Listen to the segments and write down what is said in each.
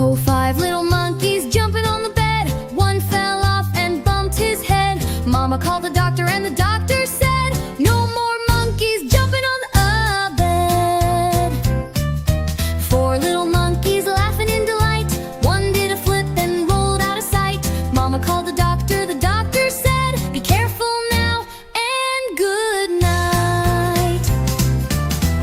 Oh, five little monkeys jumping on the bed. One fell off and bumped his head. Mama called the doctor and the doctor said, no more monkeys jumping on the bed. Four little monkeys laughing in delight. One did a flip and rolled out of sight. Mama called the doctor said, be careful now and good night.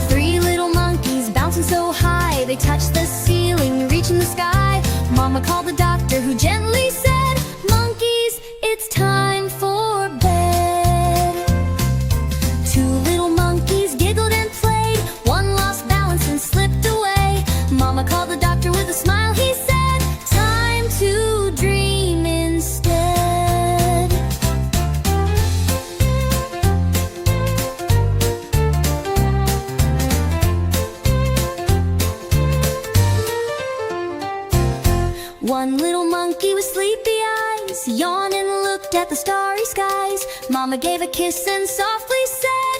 Three little monkeys bouncing so high, they touched the ceiling, reaching the sky. Mama called the doctor, who gently said, monkeys, it's time for bed. Two little monkeys giggled and played. One lost balance and slipped away. Mama called the doctor with a smile, he said, time to dream instead. One little monkey with sleepy eyes yawned and looked at the starry skies. Mama gave a kiss and softly said,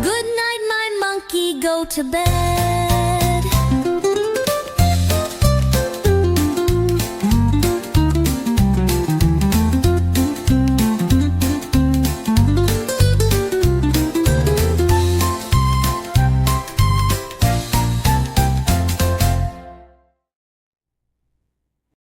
good night, my monkey, go to bed.